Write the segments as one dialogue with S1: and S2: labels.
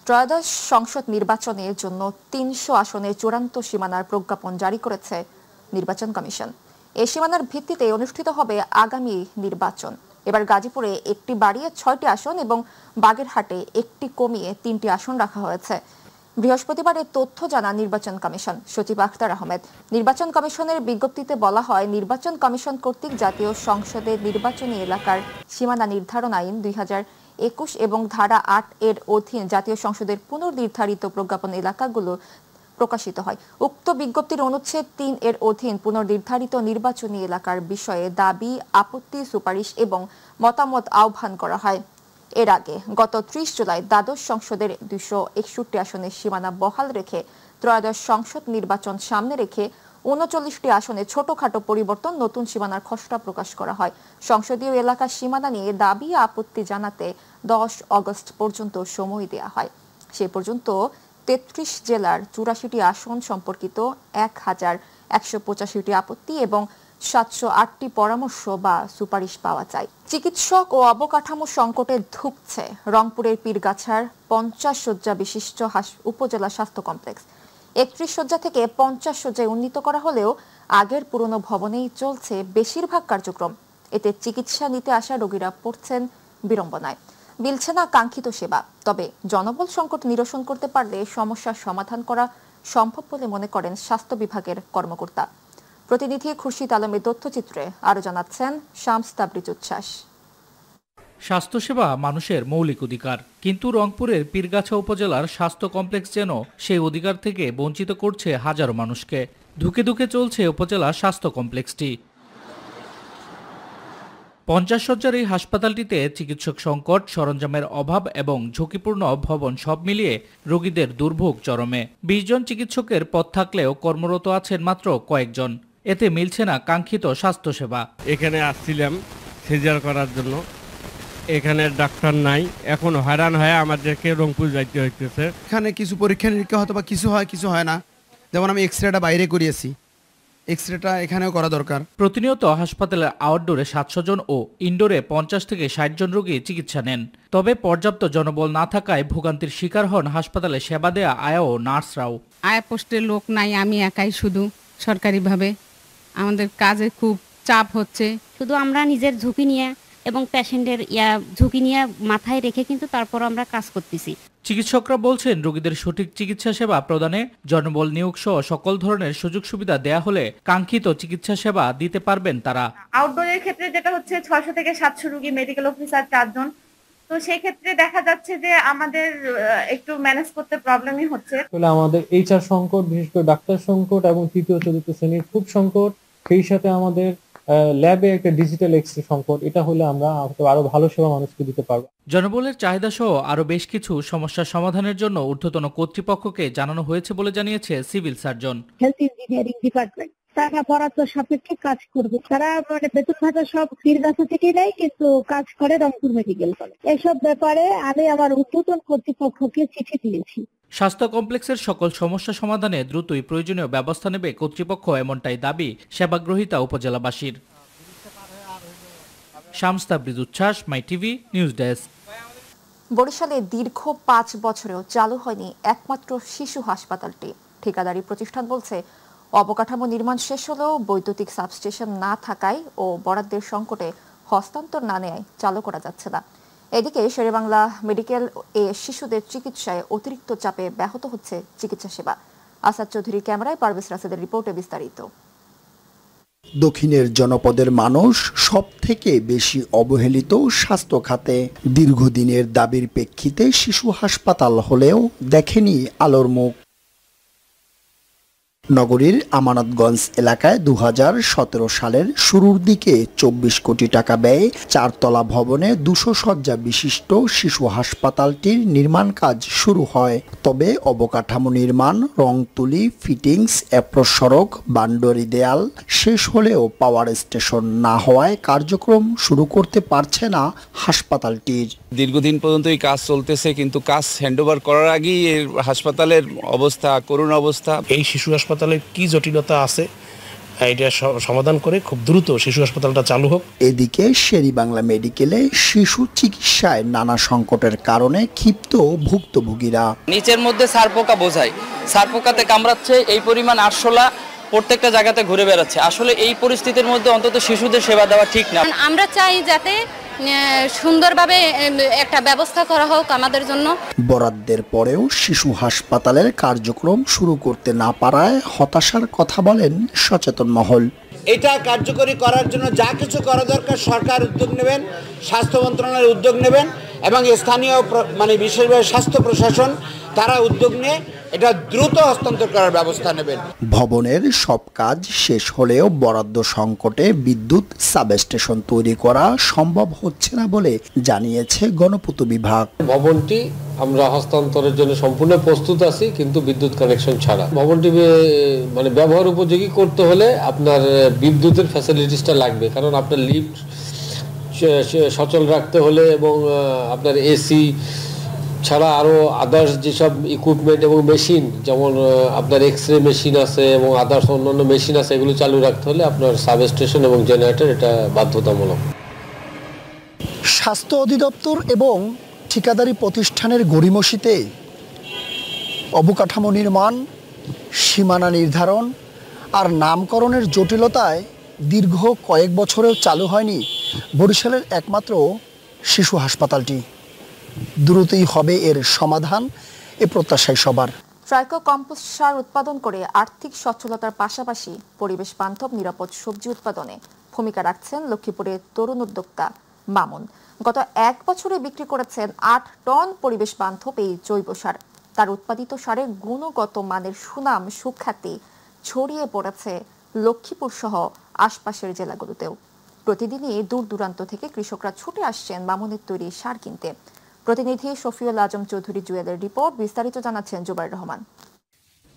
S1: ত্রয়োদশ সংসদ নির্বাচনের জন্য ৩০০ আসনের চূড়ান্ত সীমানার প্রজ্ঞাপন জারি করেছে নির্বাচন কমিশন। এই সীমানার ভিত্তিতে অনুষ্ঠিত হবে আগামী নির্বাচন। এবার গাজীপুরে একটি বাড়িয়ে ৬টি আসন এবং বাগেরহাটে একটি কমিয়ে ৩টি আসন রাখা হয়েছে। বৃহস্পতিবার এ তথ্য জানান নির্বাচন কমিশন সচিব আখতার আহমেদ। নির্বাচন কমিশনের বিজ্ঞপ্তিতে বলা হয়, নির্বাচন কমিশন কর্তৃক জাতীয় সংসদের নির্বাচনী এলাকার সীমানা নির্ধারণ আইন ২০২১ এবং ধারা ৮ এর অধীন জাতীয় সংসদের পুনর্নির্ধারিত প্রজ্ঞাপন এলাকাগুলো প্রকাশিত হয়। উক্ত বিজ্ঞপ্তির অনুচ্ছেদ ৩ এর অধীন পুনর্নির্ধারিত নির্বাচনী এলাকার বিষয়ে দাবি, আপত্তি, সুপারিশ এবং মতামত আহ্বান করা হয়। এর আগে গত ৩০ জুলাই দ্বাদশ সংসদের ২৬১ আসনের সীমানা বহাল রেখে ত্রয়োদশ সংসদ নির্বাচন সামনে রেখে ৩৯টি আসনে ছোটখাটো পরিবর্তন নতুন সীমানার খসড়া প্রকাশ করা হয়। সংসদীয় এলাকার সীমানা নিয়ে দাবি, আপত্তি জানাতে ১০ আগস্ট পর্যন্ত সময় দেওয়া হয়। সে পর্যন্ত ৩৩ জেলার ৮৪টি আসন সম্পর্কিত ১,১৮৫টি আপত্তি এবং ৭০৮টি পরামর্শ বা সুপারিশ পাওয়া যায়। চিকিৎসক ও অবকাঠামো সংকটে ধুঁকছে রংপুরের পীরগাছার ৫০ শয্যা বিশিষ্ট উপজেলা স্বাস্থ্য কমপ্লেক্স। ৩১ শয্যা থেকে ৫০ শয্যায় উন্নীত করা হলেও আগের পুরনো ভবনেই চলছে বেশিরভাগ কার্যক্রম। এতে চিকিৎসা নিতে আসা রোগীরা পড়ছেন বিড়ম্বনায়, মিলছে না কাঙ্ক্ষিত সেবা। তবে জনবল সংকট নিরসন করতে পারলে সমস্যার সমাধান করা সম্ভব বলে মনে করেন স্বাস্থ্য বিভাগের কর্মকর্তা। প্রতিনিধি খুরশিদ আলমের তথ্যচিত্রে আরো জানাচ্ছেন শামস তাবরিজ উচ্ছ্বাস।
S2: স্বাস্থ্যসেবা মানুষের মৌলিক অধিকার, কিন্তু রংপুরের পীরগাছা উপজেলার স্বাস্থ্য কমপ্লেক্স যেন সেই অধিকার থেকে বঞ্চিত করছে হাজারো মানুষকে। ধুকে ধুকে চলছে উপজেলা স্বাস্থ্য কমপ্লেক্সটি। ৫০ শয্যার এই হাসপাতালটিতে চিকিৎসক সংকট, সরঞ্জামের অভাব এবং ঝুঁকিপূর্ণ ভবন সব মিলিয়ে রোগীদের দুর্ভোগ চরমে। ২০ জন চিকিৎসকের পদ থাকলেও কর্মরত আছেন মাত্র কয়েকজন। এতে মিলছে না কাঙ্ক্ষিত স্বাস্থ্যসেবা।
S3: এখানে আসছিলাম সিজার করার জন্য, এখানে ডাক্তার নাই, এখন হয়রান হয়ে আমাদেরকে রংপুর যাইতে হইতেছে।
S4: এখানে কিছু পরীক্ষা নিরীক্ষা হয়তো বা কিছু হয়, কিছু হয় না। যেমন আমি এক্সরেটা বাইরে করিয়েছি, এক্সরেটা এখানেও করা দরকার।
S2: প্রতিনিয়ত হাসপাতালের আউটডোরে ৭০০ জন ও ইনডোরে ৫০ থেকে ৬০ জন রোগী চিকিৎসা নেন। তবে পর্যাপ্ত জনবল না থাকায় ভোগান্তির শিকার হন হাসপাতালে সেবা দেয়া আয়া ও নার্সরাও।
S5: আয়া পোস্টের লোক নাই, আমি একাই শুধু সরকারিভাবে। আমাদের কাজে খুব চাপ হচ্ছে।
S6: শুধু আমরা নিজের ঝুঁকি নিয়ে এবং পেশেন্টের ঝুঁকি নিয়ে মাথায় রেখে কিন্তু তারপর আমরা কাজ করতেছি।
S2: চিকিৎসকরা বলছেন, রোগীদের সঠিক চিকিৎসা সেবা প্রদানে জনবল নিয়োগ সহ সকল ধরনের সুযোগ সুবিধা দেয়া হলে কাঙ্ক্ষিত চিকিৎসা সেবা দিতে পারবেন তারা।
S7: আউটডোরের ক্ষেত্রে যেটা হচ্ছে ৬০০ থেকে ৭০০ রোগী, মেডিকেল অফিসার ৪ জন। তো সেই ক্ষেত্রে দেখা যাচ্ছে যে আমাদের একটু ম্যানেজ করতে প্রবলেমই হচ্ছে।
S8: আমাদের এইচআর সংকট, বিশেষ করে ডাক্তার সংকট এবং তৃতীয় চতুর্থ শ্রেণীর খুব সংকট, সেই সাথে আমাদের ল্যাবে একটা ডিজিটাল এক্সরে সংকট। এটা হলে আমরা আরো ভালো সেবা মানুষকে দিতে পারবো।
S2: জনবলের চাহিদা সহ আরো বেশ কিছু সমস্যা সমাধানের জন্য ঊর্ধ্বতন কর্তৃপক্ষকে জানানো হয়েছে বলে জানিয়েছে civil surgeon.
S9: Health engineering department তারা বরাদ্দ সাপেক্ষে কাজ করবে। তারা বেতন ভাতা সব পীরগাছা থেকে নেয়, কিন্তু কাজ করে রংপুর মেডিকেল কলেজ। এসব ব্যাপারে আমি আমার ঊর্ধ্বতন কর্তৃপক্ষকে চিঠি দিয়েছি।
S2: স্বাস্থ্য কমপ্লেক্সের সকল সমস্যা সমাধানে দ্রুতই প্রয়োজনীয় ব্যবস্থা নেবে কর্তৃপক্ষ, এমনটাই দাবি সেবাগ্রহীতা উপজেলাবাসীর। শামস তাবরিজ উচ্ছ্বাস, মাই টিভি নিউজ ডেস্ক।
S1: বরিশালে দীর্ঘ ৫ বছরেও চালু হয়নি একমাত্র শিশু হাসপাতালটি। ঠিকাদারি প্রতিষ্ঠান বলছে, অবকাঠামো নির্মাণ শেষ হলেও বৈদ্যুতিক সাবস্টেশন না থাকায় ও বরাদ্দের সংকটে হস্তান্তর না নেয় চালু করা যাচ্ছে না। এদিকে শেরেবাংলা মেডিকেল শিশুদের চিকিৎসায় অতিরিক্ত চাপে ব্যাহত হচ্ছে চিকিৎসা সেবা। আসাদ চৌধুরীর ক্যামেরায় পারভেজ রাশেদের রিপোর্টে বিস্তারিত।
S10: দক্ষিণের জনপদের মানুষ সব থেকে বেশি অবহেলিত স্বাস্থ্য খাতে। দীর্ঘদিনের দাবির প্রেক্ষিতে শিশু হাসপাতাল হলেও দেখেনি আলোর মুখ। নগরীর আমানতগঞ্জ এলাকায় ২০১৭ সালের শুরুর দিকে ২৪ কোটি টাকা ব্যয়ে ৪ তলা ভবনে ২০০ শয্যা বিশিষ্ট শিশু হাসপাতালটির নির্মাণ কাজ শুরু হয়। তবে অবকাঠামো নির্মাণ, রং তুলি, ফিটিংস, অ্যাপ্রোচ সড়ক, বাউন্ডারি দেয়াল শেষ হলেও পাওয়ার স্টেশন না হওয়ায় কার্যক্রম শুরু করতে পারছে না হাসপাতালটির।
S11: দীর্ঘদিন পর্যন্ত এই কাজ চলতেছে, কিন্তু কাজ হ্যান্ডওভার করার আগেই হাসপাতালের অবস্থা করুণ অবস্থা।
S12: এই শিশু হাসপাতালে কি জটিলতা আছে এটা সমাধান করে খুব দ্রুত শিশু হাসপাতালটা চালু হোক।
S10: এদিকে শেরেবাংলা মেডিকেলে শিশু চিকিৎসায় নানা সংকটের কারণে ক্ষিপ্ত ভুক্তভোগীরা।
S13: নিচের মধ্যে সারপোকা বোঝায়, সারপোকাতে কামড়াচ্ছে এই পরিমাণ আরশোলা প্রত্যেকটা জায়গাতে ঘুরে বেড়াচ্ছে। আসলে এই পরিস্থিতির মধ্যে অন্তত শিশুদের সেবা দেওয়া ঠিক না।
S14: আমরা চাই যাতে সুন্দরভাবে একটা ব্যবস্থা করা হোক আমাদের জন্য।
S10: বরাদ্দের পরেও শিশু হাসপাতালের কার্যক্রম শুরু করতে না পারায় হতাশার কথা বলেন সচেতন মহল।
S15: এটা কার্যকরী করার জন্য যা কিছু করা দরকার সরকার উদ্যোগ নেবেন, স্বাস্থ্য মন্ত্রণালয় উদ্যোগ নেবেন এবং স্থানীয় বিশেষভাবে স্বাস্থ্য প্রশাসন তারা উদ্যোগ নিয়ে এটা দ্রুত হস্তান্তর করার ব্যবস্থা নেবেন।
S10: ভবনের সব কাজ শেষ হলেও বরাদ্দ সংকটে বিদ্যুৎ সাবস্টেশন তৈরি করা সম্ভব হচ্ছে না বলে জানিয়েছে গণপূর্ত বিভাগ।
S16: ভবনটি আমরা হস্তান্তরের জন্য সম্পূর্ণ প্রস্তুত আছি, কিন্তু বিদ্যুৎ কানেকশন ছাড়া। ভবনটি ব্যবহার উপযোগী করতে হলে আপনার বিদ্যুতের ফ্যাসিলিটিসটা লাগবে, কারণ আপনার লিফট সচল রাখতে হলে এবং আপনার এসি ছাড়া আরও আদার্স যেসব ইকুইপমেন্ট এবং মেশিন, যেমন আপনার এক্সরে মেশিন আছে এবং আদার্স অন্যান্য মেশিন আছে, এগুলো চালু রাখতে হলে আপনার সাবস্টেশন এবং জেনারেটর এটা বাধ্যতামূলক।
S10: স্বাস্থ্য অধিদপ্তর এবং ঠিকাদারি প্রতিষ্ঠানের গড়িমসিতে অবকাঠামো নির্মাণ, সীমানা নির্ধারণ আর নামকরণের জটিলতায় দীর্ঘ কয়েক বছরেও চালু হয়নি বরিশালের একমাত্র শিশু হাসপাতালটি। দ্রুতই হবে এর সমাধান, এ প্রত্যাশাই সবার।
S1: ট্রাইকো কম্পোস্ট সার উৎপাদন করে আর্থিক সচ্ছলতার পাশাপাশি পরিবেশ বান্ধব নিরাপদ সবজি উৎপাদনে ভূমিকা রাখছেন লক্ষ্মীপুরের তরুণ উদ্যোক্তা মামুন। গত 1 বছরে বিক্রি করেছেন 8 টন পরিবেশ বান্ধব এই জৈব সার। তার উৎপাদিত সারের গুণগত মানের সুনাম সুখ্যাতি ছড়িয়ে পড়েছে লক্ষ্মীপুর সহ আশপাশের জেলাগুলোতেও। প্রতিদিনই দূর দূরান্ত থেকে কৃষকরা ছুটে আসছেন মামুনের তৈরি সার কিনতে। প্রতিনিধি শফিউল আজম চৌধুরী জুয়েলের রিপোর্ট, বিস্তারিত জানাচ্ছেন জুবাইর রহমান।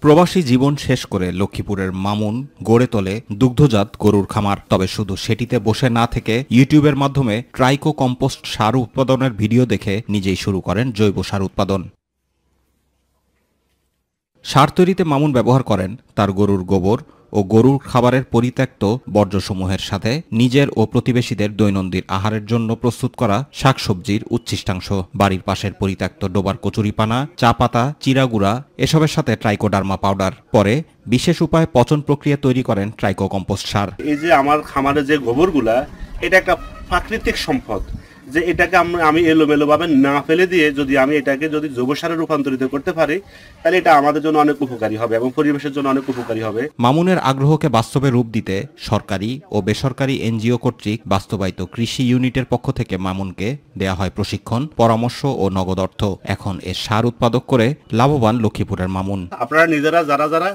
S17: প্রবাসী জীবন শেষ করে লক্ষ্মীপুরের মামুন গড়ে তোলে দুগ্ধজাত গরুর খামার। তবে শুধু সেটিতে বসে না থেকে ইউটিউবের মাধ্যমে ট্রাইকো কম্পোস্ট সার উৎপাদনের ভিডিও দেখে নিজেই শুরু করেন জৈব সার উৎপাদন। সার তৈরিতে মামুন ব্যবহার করেন তার গরুর গোবর ও গরুর খাবারের পরিত্যক্ত বর্জ্যসমূহের সাথে নিজের ও প্রতিবেশীদের দৈনন্দিন আহারের জন্য প্রস্তুত করা শাকসবজির উচ্ছিষ্টাংশ, বাড়ির পাশের পরিত্যক্ত ডোবার কচুরিপানা, চা পাতা, চিরাগুড়া এসবের সাথে ট্রাইকোডার্মা পাউডার। পরে বিশেষ উপায়ে পচন প্রক্রিয়া তৈরি করেন ট্রাইকো কম্পোস্ট সার।
S18: এই যে আমার খামারে যে গোবরগুলা, এটা একটা প্রাকৃতিক সম্পদ, যে এটাকে আমি এলোমেলোভাবে না ফেলে দিয়ে যদি আমি এটাকে যদি জৈব সারে রূপান্তরিত করতে পারি, তাহলে এটা আমাদের জন্য অনেক উপকারী হবে এবং পরিবেশের জন্য অনেক উপকারী হবে।
S17: মামুনের আগ্রহকে বাস্তবে রূপ দিতে সরকারি ও বেসরকারি এনজিও কর্তৃক বাস্তবায়িত কৃষি ইউনিটের পক্ষ থেকে মামুনকে দেয়া হয় প্রশিক্ষণ, পরামর্শ ও নগদ অর্থ। এখন এর সার উৎপাদক করে লাভবান লক্ষ্মীপুরের মামুন।
S18: আপনারা নিজেরা যারা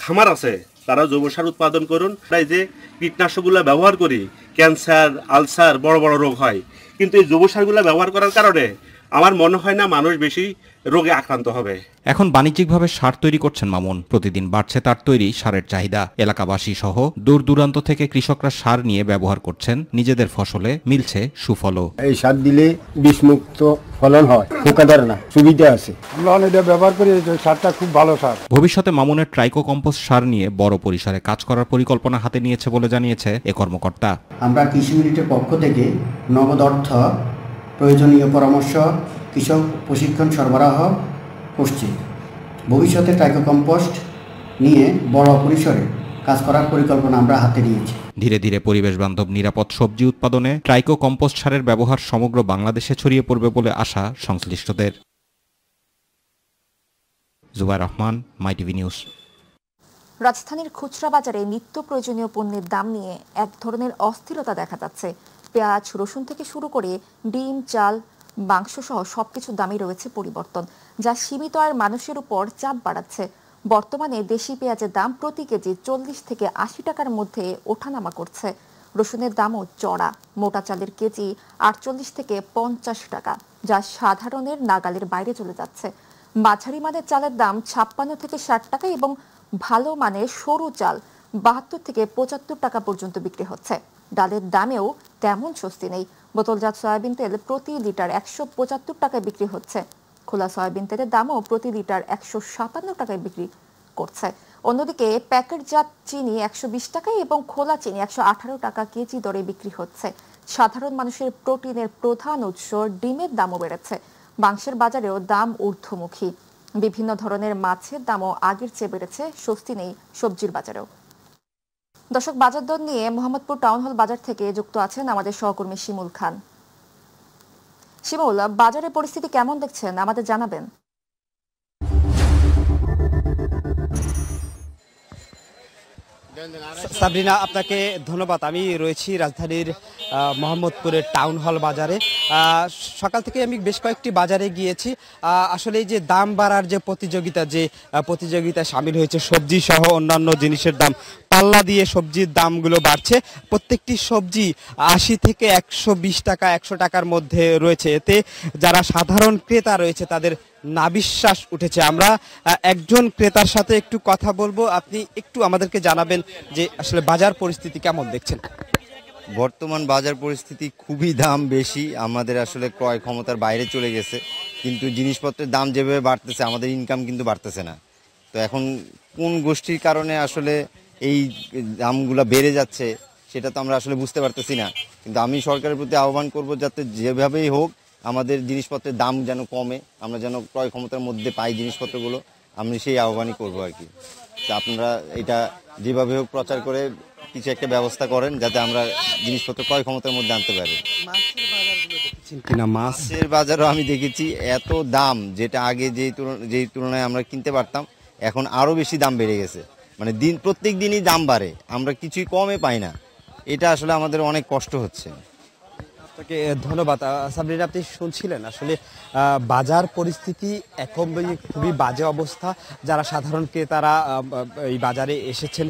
S18: খামার আছে তারা জৈব সার উৎপাদন করুন। তাই যে কীটনাশকগুলো ব্যবহার করি, ক্যান্সার, আলসার, বড় বড় রোগ হয়, কিন্তু এই জৈব সারগুলো ব্যবহার করার কারণে আমার মনে হয় না মানুষ বেশি রোগে আক্রান্ত হবে।
S17: এখন বাণিজ্যিকভাবে সার তৈরি করছেন মামুন। প্রতিদিন বাড়ছে তার তৈরি সারের চাহিদা। এলাকাবাসী সহ দূর দূরান্ত থেকে কৃষকরা সার নিয়ে ব্যবহার করছেন, নিজেদের ফসলে মিলছে সুফলও।
S19: এই সার দিলে বিষমুক্ত ফলন হয়, পোকা ধরে না, সুবিধা আছে। আমরা এটা ব্যবহার করি, সারটা খুব ভালো সার।
S17: ভবিষ্যতে মামুনের ট্রাইকো কম্পোস্ট সার নিয়ে বড় পরিসরে কাজ করার পরিকল্পনা হাতে নিয়েছে বলে জানিয়েছে এ কর্মকর্তা।
S20: আমরা কৃষি ইউনিটের পক্ষ থেকে নগদ অর্থ, প্রয়োজনীয় পরামর্শ, কৃষক প্রশিক্ষণ সরবরাহ করছি। ভবিষ্যতে ট্রাইকো কম্পোস্ট নিয়ে বড় পরিসরে কাজ করার পরিকল্পনা আমরা হাতে নিয়েছি।
S17: ধীরে ধীরে পরিবেশ বান্ধব নিরাপদ সবজি উৎপাদনে ট্রাইকো কম্পোস্ট সারের ব্যবহার সমগ্র বাংলাদেশে ছড়িয়ে পড়বে বলে আশা সংশ্লিষ্টদের। জুবাইর রহমান, মাই টিভি নিউজ।
S1: রাজধানীর খুচরা বাজারে নিত্য প্রয়োজনীয় পণ্যের দাম নিয়ে এক ধরনের অস্থিরতা দেখা যাচ্ছে। পেঁয়াজ, রসুন থেকে শুরু করে ডিম, চাল, মাংস সহ সবকিছুর দামই রয়েছে পরিবর্তন, যা সীমিত আয়ের মানুষের উপর চাপ বাড়াচ্ছে। বর্তমানে দেশি পেঁয়াজের দাম প্রতি কেজি 40 থেকে 80 টাকার মধ্যে ওঠানামা করছে। রসুনের দামও চড়া, মোটা চালের কেজি 48 থেকে 50 টাকা, যা সাধারণের নাগালের বাইরে চলে যাচ্ছে। মাঝারি মানের চালের দাম 56 থেকে 60 টাকা এবং ভালো মানের সরু চাল 72 থেকে 75 টাকা পর্যন্ত বিক্রি হচ্ছে। ডালের দামেও তেমন স্বস্তি নেই। বোতলজাত সয়াবিন তেল প্রতি লিটার 175 টাকায় বিক্রি হচ্ছে। খোলা সয়াবিন তেলের দামও প্রতি লিটার 157 টাকায় বিক্রি করছে। অন্যদিকে প্যাকেটজাত চিনি 120 টাকায় এবং খোলা চিনি 118 টাকা কেজি দরে বিক্রি হচ্ছে। সাধারণ মানুষের প্রোটিনের প্রধান উৎস ডিমের দামও বেড়েছে। মাংসের বাজারেও দাম ঊর্ধ্বমুখী। বিভিন্ন ধরনের মাছের দামও আগের চেয়ে বেড়েছে। স্বস্তি নেই সবজির বাজারেও। দর্শক, বাজার দর নিয়ে মোহাম্মদপুর টাউন হল বাজার থেকে যুক্ত আছেন আমাদের সহকর্মী শিমুল খান। শিমুল, বাজারের পরিস্থিতি কেমন দেখছেন আমাদের জানাবেন।
S21: সাবরিনা, আপনাকে ধন্যবাদ। আমি রয়েছি রাজধানীর মোহাম্মদপুরের টাউন হল বাজারে। সকাল থেকে আমি বেশ কয়েকটি বাজারে গিয়েছি। আসলে এই যে দাম বাড়ার যে প্রতিযোগিতায় সামিল হয়েছে, সবজি সহ অন্যান্য জিনিসের দাম পাল্লা দিয়ে সবজির দামগুলো বাড়ছে। প্রত্যেকটি সবজি 80 থেকে 120 টাকা 100 টাকার মধ্যে রয়েছে। এতে যারা সাধারণ ক্রেতা রয়েছে তাদের নাবিশ্বাস উঠেছে। আমরা একজন ক্রেতার সাথে একটু কথা বলবো। আপনি একটু আমাদেরকে জানাবেন যে আসলে বাজার পরিস্থিতি কেমন দেখছেন।
S22: বর্তমান বাজার পরিস্থিতি খুবই দাম বেশি, আমাদের আসলে ক্রয় ক্ষমতার বাইরে চলে গেছে। কিন্তু জিনিসপত্রের দাম যেভাবে বাড়তেছে আমাদের ইনকাম কিন্তু বাড়তেছে না। তো এখন কোন গোষ্ঠীর কারণে আসলে এই দামগুলো বেড়ে যাচ্ছে সেটা তো আমরা আসলে বুঝতে পারতেছি না। কিন্তু আমি সরকারের প্রতি আহ্বান করব যাতে যেভাবেই হোক আমাদের জিনিসপত্রের দাম যেন কমে, আমরা যেন ক্রয় ক্ষমতার মধ্যে পাই জিনিসপত্রগুলো, আমি সেই আহ্বানই করবো আর কি। তো আপনারা এটা যেভাবে হোক প্রচার করে কিছু একটা ব্যবস্থা করেন যাতে আমরা জিনিসপত্র ক্রয় ক্ষমতার মধ্যে আনতে পারি। মাছের বাজারও আমি দেখেছি এত দাম, যেটা আগে যেই তুলনায় আমরা কিনতে পারতাম এখন আরও বেশি দাম বেড়ে গেছে। মানে প্রত্যেক দিনই দাম বাড়ে, আমরা কিছুই কমে পাই না। এটা আসলে আমাদের অনেক কষ্ট হচ্ছে।
S21: আপনাকে ধন্যবাদ। সাবরিনা, আপনি শুনছিলেন আসলে বাজার পরিস্থিতি এখন খুবই বাজে অবস্থা। যারা সাধারণ ক্রেতারা এই বাজারে এসেছেন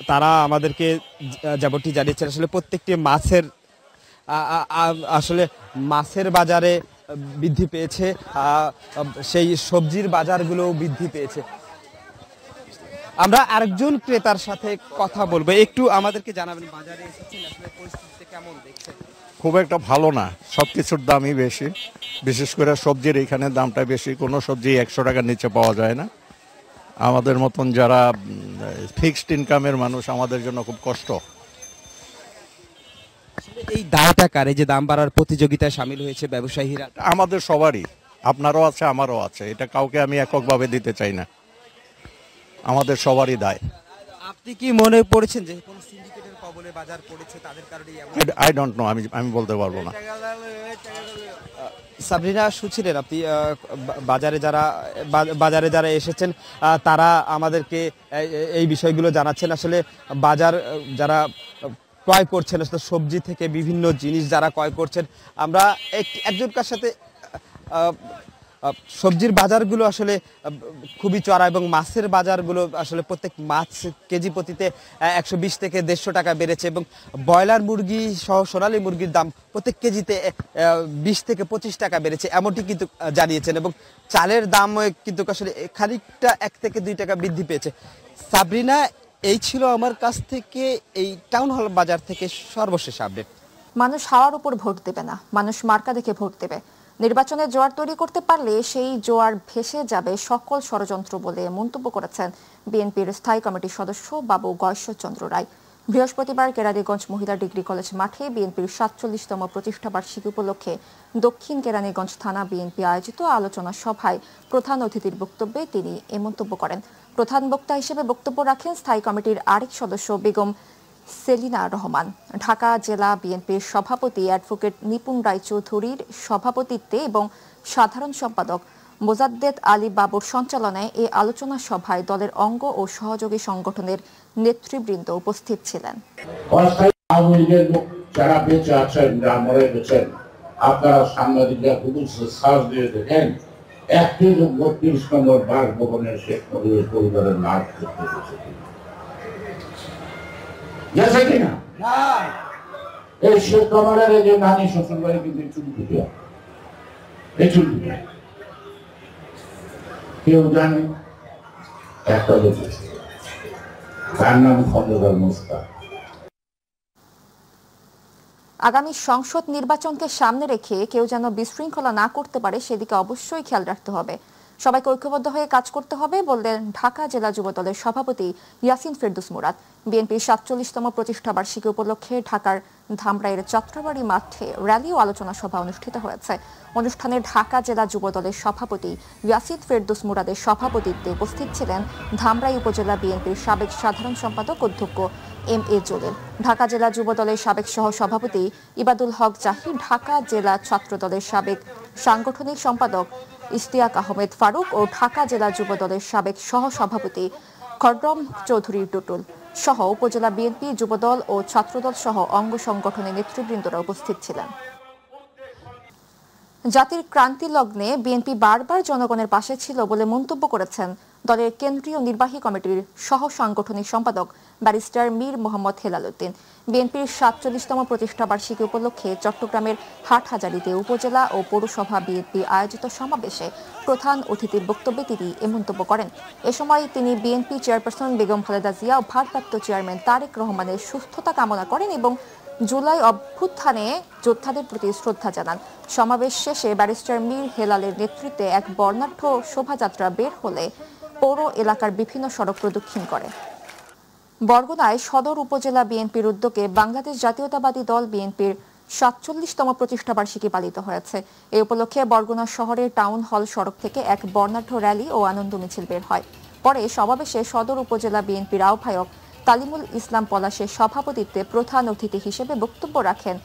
S21: তারা আমাদেরকে যেমনটি জানিয়েছেন আসলে প্রত্যেকটি মাছের বাজারে বৃদ্ধি পেয়েছে, সেই সবজির বাজারগুলোও বৃদ্ধি পেয়েছে। আমরা আরেকজন ক্রেতার সাথে কথা বলবো। একটু আমাদেরকে জানাবেন বাজারে এসেছেন আসলে পরিস্থিতি কেমন দেখছেন।
S23: খুব একটা ভালো না, সব কিছুর দামই বেশি, বিশেষ করে সবজির এখানে দামটা বেশি। কোনো সবজি 100 টাকার নিচে পাওয়া যায় না। আমাদের মতন যারা ফিক্সড ইনকামের মানুষ, আমাদের জন্য খুব কষ্ট।
S21: এই দামটা কার, এই যে দাম বাড়ার প্রতিযোগিতায় সামিল হয়েছে ব্যবসায়ীরা?
S23: আমাদের সবারই, আপনারও আছে আমারও আছে, এটা কাউকে আমি এককভাবে দিতে চাই না, আমাদের সবারই দায়।
S21: আপনি কি মনে করেছেন যে কোন সিন্ডিকেটের কবলে বাজার পড়েছে, তাদের কারণে?
S23: আই ডোন্ট নো, আমি বলতে পারবো না।
S21: সাবরিনা, শুনছিলেন আপনি বাজারে যারা এসেছেন তারা আমাদেরকে এই বিষয়গুলো জানাচ্ছেন। আসলে বাজার যারা ক্রয় করছেন, আসলে সবজি থেকে বিভিন্ন জিনিস যারা ক্রয় করছেন, আমরা একজনকার সাথে সবজির বাজারগুলো আসলে খুবই চড়া এবং মাছের বাজারগুলো আসলে প্রত্যেক মাছ কেজি প্রতিতে 120 থেকে 150 টাকা বেড়েছে এবং ব্রয়লার মুরগি সহ সোনালী মুরগির দাম প্রত্যেক কেজিতে 20 থেকে 25 টাকা বেড়েছে, এমনটি কিন্তু জানিয়েছেন। এবং চালের দাম কিন্তু আসলে খানিকটা 1 থেকে 2 টাকা বৃদ্ধি পেয়েছে। সাবরিনা, এই ছিল আমার কাছ থেকে এই টাউন হল বাজার থেকে সর্বশেষ আপডেট।
S1: মানুষ হাওয়ার উপর ভোট দেবে না, মানুষ মার্কা দেখে ভোট দেবে। নির্বাচনে জোয়ার তৈরি করতে পারলে সেই জোয়ার ভেসে যাবে সকল ষড়যন্ত্র বলে মন্তব্য করেছেন বিএনপির স্থায়ী কমিটির সদস্য বাবু গয়েশ্বরচন্দ্র রায়। বৃহস্পতিবার কেরানীগঞ্জ মহিলা ডিগ্রি কলেজ মাঠে বিএনপির 47তম প্রতিষ্ঠাবার্ষিকী উপলক্ষে দক্ষিণ কেরানীগঞ্জ থানা বিএনপি আয়োজিত আলোচনা সভায় প্রধান অতিথির বক্তব্যে তিনি এ মন্তব্য করেন। প্রধান বক্তা হিসেবে বক্তব্য রাখেন স্থায়ী কমিটির আরেক সদস্য বেগম সেলিনা রহমান। ঢাকা জেলা বিএনপির সভাপতি অ্যাডভোকেট নিপুণ রায়চৌধুরীর সভাপতিত্বে এবং সাধারণ সম্পাদক মোজাদ্দেদ আলী বাবুর সঞ্চালনায় এই আলোচনা সভায় দলের অঙ্গ ও সহযোগী সংগঠনের নেতৃবৃন্দ উপস্থিত ছিলেন।
S24: যারা বেঁচে আছেন, যারা মরে গেছেন, আপনারা সাংবাদিকরা গুগল সার্চ দিয়ে দেখেন 31 নম্বর বাসভবনের শেখ মুজিবুর পরিবারের নাম করতে গেছে কিনা? এই শেখ কামালের এই যে নানি শ্বশুর বাড়ি কিন্তু এই চুলকুটিয়া কেউ জানে? একটা লোক তার নাম খন্দকার মোস্তাক।
S1: আগামী সংসদ নির্বাচনকে সামনে রেখে কেউ যেন বিশৃঙ্খলা না করতে পারে সেদিকে অবশ্যই খেয়াল রাখতে হবে। সবাইকে ঐক্যবদ্ধ হয়ে কাজ করতে হবে বললেন ঢাকা জেলা যুবদলের সভাপতি ইয়াসিন ফেরদৌস মুরাদ। বিএনপির ৪৭তম প্রতিষ্ঠা বার্ষিকী উপলক্ষে ঢাকার ধামরাইয়ের যাত্রাবাড়ি মাঠে র্যালি ও আলোচনা সভা অনুষ্ঠিত হয়েছে। অনুষ্ঠানে ঢাকা জেলা যুবদলের সভাপতি ইয়াসিন ফেরদৌস মুরাদের সভাপতিত্বে উপস্থিত ছিলেন ধামরাই উপজেলা বিএনপির সাবেক সাধারণ সম্পাদক অধ্যক্ষ এম.এ. জলিল, ঢাকা জেলা যুবদলের সাবেক সহ সভাপতি ইবাদুল হক জাহির, ঢাকা জেলা ছাত্রদলের সাবেক সাংগঠনিক সম্পাদক ইশতিয়াক আহমেদ ফারুক ও ঢাকা জেলা যুবদলের সাবেক সহ সভাপতি খররম চৌধুরী টুটুল সহ উপজেলা বিএনপি, যুবদল ও ছাত্রদল সহ অঙ্গ সংগঠনের নেতৃবৃন্দরা উপস্থিত ছিলেন। জাতির ক্রান্তি লগ্নে বিএনপি বারবার জনগণের পাশে ছিল বলে মন্তব্য করেছেন দলের কেন্দ্রীয় নির্বাহী কমিটির সহ সাংগঠনিক সম্পাদক ব্যারিস্টার মীর মোহাম্মদ হেলাল উদ্দিন। বিএনপির ৪৭তম প্রতিষ্ঠা বার্ষিকী উপলক্ষে চট্টগ্রামের হাটহাজারীতে উপজেলা ও পৌরসভা বিএনপি আয়োজিত সমাবেশে প্রধান অতিথির বক্তব্যে তিনি এ মন্তব্য করেন। এ সময় তিনি বিএনপি চেয়ারপারসন বেগম খালেদা জিয়া ও ভারপ্রাপ্ত চেয়ারম্যান তারেক রহমানের সুস্থতা কামনা করেন এবং জুলাই অভ্যুত্থানে যোদ্ধাদের প্রতি শ্রদ্ধা জানান। সমাবেশ শেষে ব্যারিস্টার মীর হেলালের নেতৃত্বে এক বর্ণাঢ্য শোভাযাত্রা বের হলে পৌর এলাকার বিভিন্ন সড়ক প্রদক্ষিণ করে। বরগুনায় সদর উপজেলা বিএনপির উদ্যোগে বাংলাদেশ জাতীয়তাবাদী দল বিএনপির ৪৭তম প্রতিষ্ঠা বার্ষিকী পালিত হয়েছে। এই উপলক্ষে বরগুনা শহরের টাউন হল সড়ক থেকে এক বর্ণাঢ্য র্যালি ও আনন্দ মিছিল বের হয়। পরে সমাবেশে সদর উপজেলা বিএনপির আহ্বায়ক তালিমুল ইসলাম পলাশের সভাপতিত্বে প্রধান অতিথি হিসেবে বক্তব্য রাখেন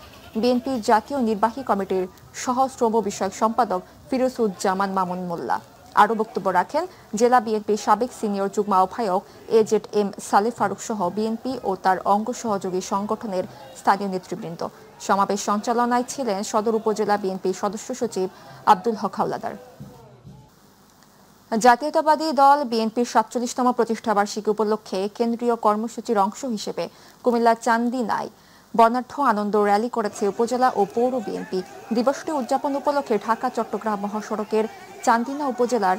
S1: বিএনপির জাতীয় নির্বাহী কমিটির সহ শ্রম বিষয়ক সম্পাদক ফিরোজুজ্জামান মামুন মোল্লা। আরও বক্তব্য রাখেন জেলা বিএনপির সাবেক সিনিয়র যুগ্ম আহ্বায়ক এজেড.এম. সালে ফারুক সহ বিএনপি ও তার অঙ্গ সহযোগী সংগঠনের স্থানীয় নেতৃবৃন্দ। সমাবেশ সঞ্চালনায় ছিলেন সদর উপজেলা বিএনপির সদস্য সচিব আব্দুল হক হাওলাদার। জাতীয়তাবাদী দল বিএনপির ৪৭তম প্রতিষ্ঠা বার্ষিকী উপলক্ষে কেন্দ্রীয় কর্মসূচির অংশ হিসেবে কুমিল্লার চান্দিনায় বর্ণাঢ্য আনন্দ র্যালি করেছে উপজেলা ও পৌর বিএনপি। দিবসটি উদযাপন উপলক্ষে ঢাকা চট্টগ্রাম মহাসড়কের চান্দিনা উপজেলার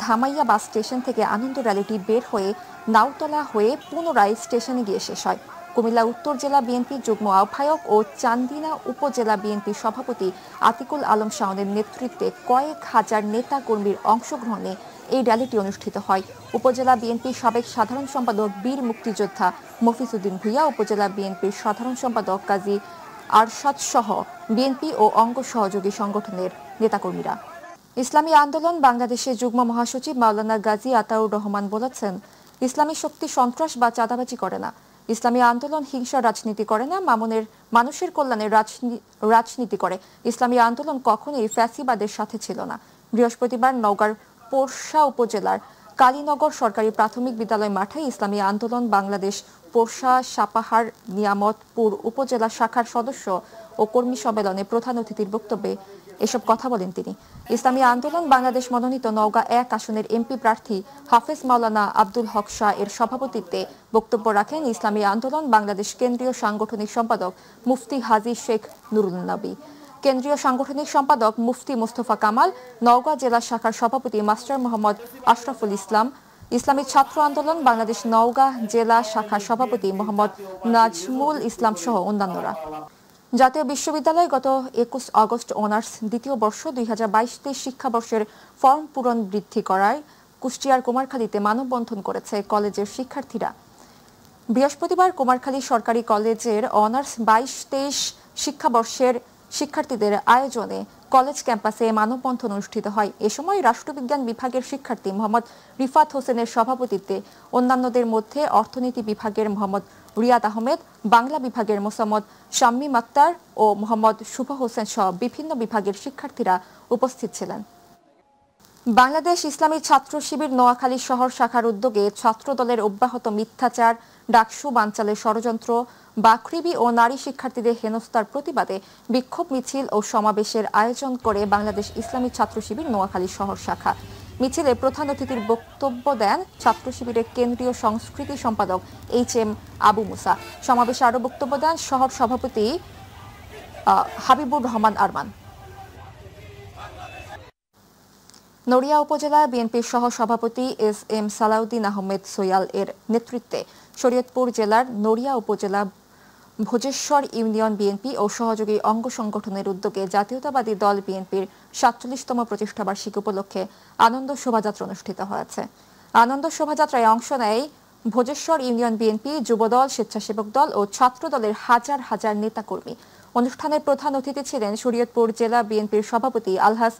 S1: ধামাইয়া বাস স্টেশন থেকে আনন্দ র্যালিটি বের হয়ে নাওতলা হয়ে পুনরায় স্টেশনে গিয়ে শেষ হয়। কুমিল্লা উত্তর জেলা বিএনপির যুগ্ম আহ্বায়ক ও চান্দিনা উপজেলা বিএনপির সভাপতি আতিকুল আলম শাওনের নেতৃত্বে কয়েক হাজার নেতা কর্মীর অংশগ্রহণে এই র্যালিটি অনুষ্ঠিত হয়। উপজেলা বিএনপির সাবেক সাধারণ সম্পাদক বীর মুক্তিযোদ্ধা মফিজউদ্দিন ভূঁইয়া, উপজেলা বিএনপির সাধারণ সম্পাদক কাজী আরশাদ সহ বিএনপি ও অঙ্গ সহযোগী সংগঠনের নেতাকর্মীরা। ইসলামী আন্দোলন বাংলাদেশের যুগ্ম মহাসচিব মাওলানা গাজী আতাউর রহমান বলেছেন, ইসলামী শক্তি সন্ত্রাস বা চাঁদাবাজি করে না, ইসলামী আন্দোলন হিংসা রাজনীতি করে না, মানুষের কল্যাণের রাজনীতি করে। ইসলামী আন্দোলন কখনোই ফ্যাসিবাদের সাথে ছিল না। বৃহস্পতিবার নওগাঁর পোরশা উপজেলার কালীনগর সরকারি প্রাথমিক বিদ্যালয় মাঠে ইসলামী আন্দোলন বাংলাদেশ পোরশা সাপাহার নিয়ামতপুর উপজেলা শাখার সদস্য ও কর্মী সম্মেলনে প্রধান অতিথির বক্তব্যে এসব কথা বলেন তিনি। ইসলামী আন্দোলন বাংলাদেশ মনোনীত নওগাঁ ১ আসনের এমপি প্রার্থী হাফেজ মাওলানা আব্দুল হক শাহ এর সভাপতিত্বে বক্তব্য রাখেন ইসলামী আন্দোলন বাংলাদেশ কেন্দ্রীয় সাংগঠনিক সম্পাদক মুফতি হাজী শেখ নুরুল নবী, কেন্দ্রীয় সাংগঠনিক সম্পাদক মুফতি মোস্তফা কামাল, নওগাঁ জেলা শাখার সভাপতি মাস্টার মোহাম্মদ আশরাফুল ইসলাম, ইসলামী ছাত্র আন্দোলন বাংলাদেশ নওগাঁ জেলা শাখার সভাপতি মোহাম্মদ নাজমুল ইসলাম সহ অন্যান্যরা। জাতীয় বিশ্ববিদ্যালয় গত ২১ আগস্ট অনার্স দ্বিতীয় বর্ষ ২০২২-২৩ শিক্ষাবর্ষের ফর্ম পূরণ বৃদ্ধি করায় কুষ্টিয়ার কুমারখালীতে মানববন্ধন করেছে কলেজের শিক্ষার্থীরা। বৃহস্পতিবার কুমারখালী সরকারি কলেজের অনার্স ২২-২৩ শিক্ষাবর্ষের শিক্ষার্থীদের আয়োজনে কলেজ ক্যাম্পাসে মানববন্ধন অনুষ্ঠিত হয়। এ সময় রাষ্ট্রবিজ্ঞান বিভাগের শিক্ষার্থী মোহাম্মদ রিফাত হোসেনের সভাপতিত্বে অন্যান্যদের মধ্যে অর্থনীতি বিভাগের মোহাম্মদ রিয়াদ আহমেদ, বাংলা বিভাগের মোসাম্মদ শাম্মীম আক্তার ও মোহাম্মদ শুভ হোসেন সহ বিভিন্ন বিভাগের শিক্ষার্থীরা উপস্থিত ছিলেন। বাংলাদেশ ইসলামী ছাত্র শিবির নোয়াখালী শহর শাখার উদ্যোগে ছাত্রদলের অব্যাহত মিথ্যাচার, ডাকসু বানচালের ষড়যন্ত্র, বাকৃবি ও নারী শিক্ষার্থীদের হেনস্থার প্রতিবাদে বিক্ষোভ মিছিল ও সমাবেশের আয়োজন করে বাংলাদেশ ইসলামী ছাত্র শিবির নোয়াখালী শহর শাখা। মিছিলে প্রধান অতিথির বক্তব্য দেন ছাত্র শিবিরের কেন্দ্রীয় সংস্কৃতি সম্পাদক এইচ.এম. আবু মুসা। সমাবেশে আরও বক্তব্য দেন শহর সভাপতি হাবিবুর রহমান আরমান। নড়িয়া উপজেলা বিএনপির সহ সভাপতি এস.এম. সালাউদ্দিন আহমেদ সোয়াল এর নেতৃত্বে শরীয়তপুর জেলার নড়িয়া উপজেলা ভোজেশ্বর ইউনিয়ন বিএনপি ও সহযোগী অঙ্গ সংগঠনের উদ্যোগে জাতীয়তাবাদী দল বিএনপির ৪৭তম প্রতিষ্ঠাবার্ষিকী উপলক্ষে আনন্দ শোভাযাত্রা অনুষ্ঠিত হয়েছে। আনন্দ শোভাযাত্রায় অংশ নেয় ভোজেশ্বর ইউনিয়ন বিএনপি, যুবদল, স্বেচ্ছাসেবক দল ও ছাত্র দলের হাজার হাজার নেতাকর্মী। অনুষ্ঠানের প্রধান অতিথি ছিলেন শরীয়তপুর জেলা বিএনপির সভাপতি আলহাজ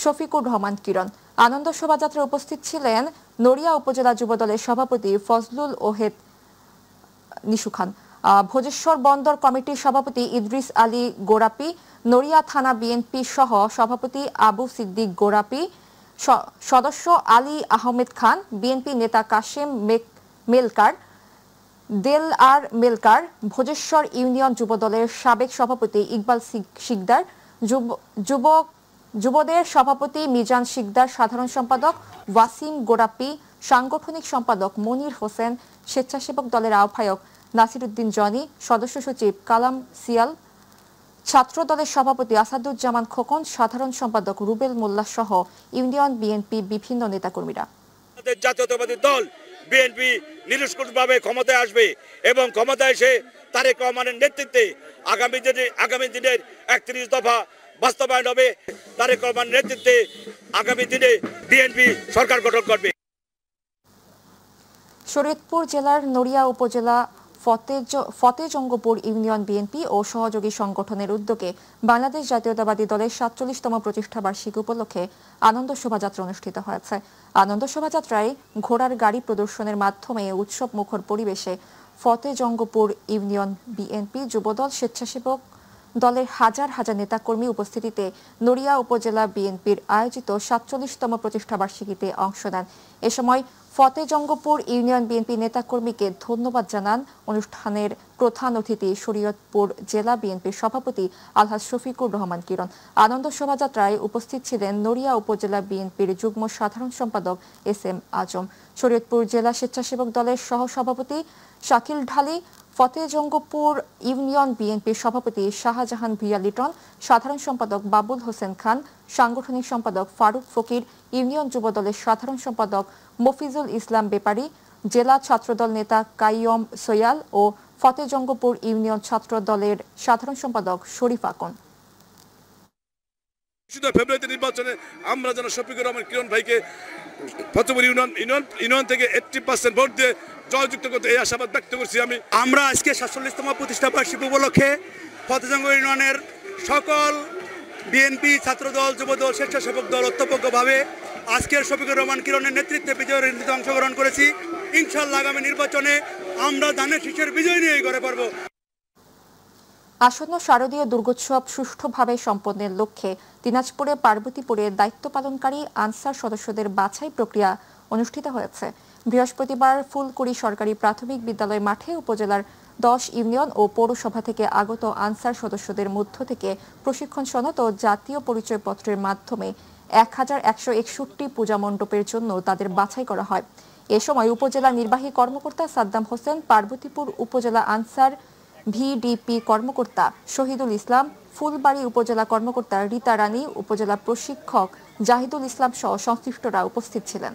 S1: শফিকুর রহমান কিরণ। আনন্দ শোভাযাত্রায় উপস্থিত ছিলেন নড়িয়া উপজেলা যুবদলের সভাপতি ফজলুল ওহেদ নিশু খান, ভোজেশ্বর বন্দর কমিটির সভাপতি ইদ্রিস আলী গোরাপি, নড়িয়া থানা বিএনপি সহ সভাপতি আবু সিদ্দিক গোরাপি, সদস্য আলী আহমেদ খান, বিএনপি নেতা কাশেম মেলকার, দেল আর মেলকার, ভোজেশ্বর ইউনিয়ন যুবদলের সাবেক সভাপতি ইকবাল শিকদার, যুবদের সভাপতি মিজান শিকদার, সাধারণ সম্পাদক ওয়াসিম গোরাপি, সাংগঠনিক সম্পাদক মনির হোসেন, স্বেচ্ছাসেবক দলের আহ্বায়ক নাসিরউদ্দিন জনি, সদস্য সচিব কালাম সিয়াল, ছাত্র দলের সভাপতি আসাদুজ্জামান খোকন, সাধারণ সম্পাদক রুবেল মোল্লা সহ ইউনিয়ন বিএনপি বিভিন্ন নেতাকর্মীরা।
S3: জাতীয়তাবাদী দল বিএনপি নিরস্কুটভাবে ক্ষমতায় আসবে এবং ক্ষমতায় এসে তারেক রহমানের নেতৃত্বে আগামী দিনের ৩১ দফা বাস্তবায়ন হবে। তারেক রহমানের নেতৃত্বে আগামী দিনে বিএনপি সরকার গঠন করবে।
S1: শরীয়তপুর জেলার নড়িয়া উপজেলা ফতেজঙ্গপুর ইউনিয়ন বিএনপি ও সহযোগী সংগঠনের উদ্যোগে বাংলাদেশ জাতীয়তাবাদী দলের ৪৭তম প্রতিষ্ঠাবার্ষিকী উপলক্ষে আনন্দ শোভাযাত্রা অনুষ্ঠিত হয়েছে। আনন্দ শোভাযাত্রায় ঘোড়ার গাড়ি প্রদর্শনের মাধ্যমে উৎসব মুখর পরিবেশে ফতেজঙ্গপুর ইউনিয়ন বিএনপি, যুবদল, স্বেচ্ছাসেবক দলের হাজার হাজার নেতাকর্মী উপস্থিতিতে নড়িয়া উপজেলা বিএনপির আয়োজিত ৪৭তম প্রতিষ্ঠাবার্ষিকীতে অংশ নেন। এ সময় ফতেজঙ্গপুর ইউনিয়ন বিএনপি নেতাকর্মীকে ধন্যবাদ জানান অনুষ্ঠানের প্রধান অতিথি শরীয়তপুর জেলা বিএনপির সভাপতি আলহাজ শফিকুর রহমান কিরণ। আনন্দ শোভাযাত্রায় উপস্থিত ছিলেন নড়িয়া উপজেলা বিএনপির যুগ্ম সাধারণ সম্পাদক SM আজম, শরীয়তপুর জেলা স্বেচ্ছাসেবক দলের সহসভাপতি শাকিল ঢালি, ফতেজঙ্গপুর ইউনিয়ন বিএনপির সভাপতি শাহজাহান ভুইয়া লিটন, সাধারণ সম্পাদক বাবুল হোসেন খান, সাংগঠনিক সম্পাদক ফারুক ফকির, ইউনিয়ন যুবদলের সাধারণ সম্পাদক মফিজুল ইসলাম বেপারী, জেলা ছাত্রদল নেতা কাইয়ম সৈয়াল ও ফতেজঙ্গপুর ইউনিয়ন ছাত্র দলের সাধারণ সম্পাদক শরীফ আকন।
S3: ফেব্রুয়ারিতে নির্বাচনে আমরা যেন শফিকুর রহমান কিরণ ভাইকে ফতেজঙ্গপুর ইউনিয়ন থেকে 80% ভোট দিয়ে জয়যুক্ত করতে এই আশাবাদ ব্যক্ত করছি।
S4: আমরা আজকে ৪৭তম প্রতিষ্ঠাবার্ষিকী উপলক্ষে ফতেজঙ্গপুর ইউনিয়নের সকল বিএনপি, ছাত্রদল, যুবদল, স্বেচ্ছাসেবক দল ঐক্যবদ্ধভাবে আজকের শফিকুর রহমান কিরণের নেতৃত্বে বিজয় র্যালিতে অংশগ্রহণ করেছি। ইনশাআল্লাহ আগামী নির্বাচনে আমরা ধানের শীষের বিজয় নিয়ে ঘরে পারব।
S1: আসন্ন শারদীয় দুর্গোৎসব সুষ্ঠুভাবে সম্পন্নের লক্ষ্যে দিনাজপুরে পার্বতীপুরে দায়িত্ব পালনকারী আনসার সদস্যদের বাছাই প্রক্রিয়া অনুষ্ঠিত হয়েছে। বৃহস্পতিবার ফুলকুড়ি সরকারি প্রাথমিক বিদ্যালয় মাঠে উপজেলার 10 ইউনিয়ন ও পৌরসভা থেকে আগত আনসার সদস্যদের মধ্য থেকে প্রশিক্ষণ সনদ ও জাতীয় পরিচয়পত্রের মাধ্যমে 1161 পূজা মণ্ডপের জন্য তাদের বাছাই করা হয়। এ সময় উপজেলা নির্বাহী কর্মকর্তা সাদ্দাম হোসেন, পার্বতীপুর উপজেলা আনসার ভিডিপি কর্মকর্তা শহীদুল ইসলাম, ফুলবাড়ী উপজেলা কর্মকর্তা রীতা রানী, উপজেলা প্রশিক্ষক জাহিদুল ইসলাম সহ সংশ্লিষ্টরা উপস্থিত ছিলেন।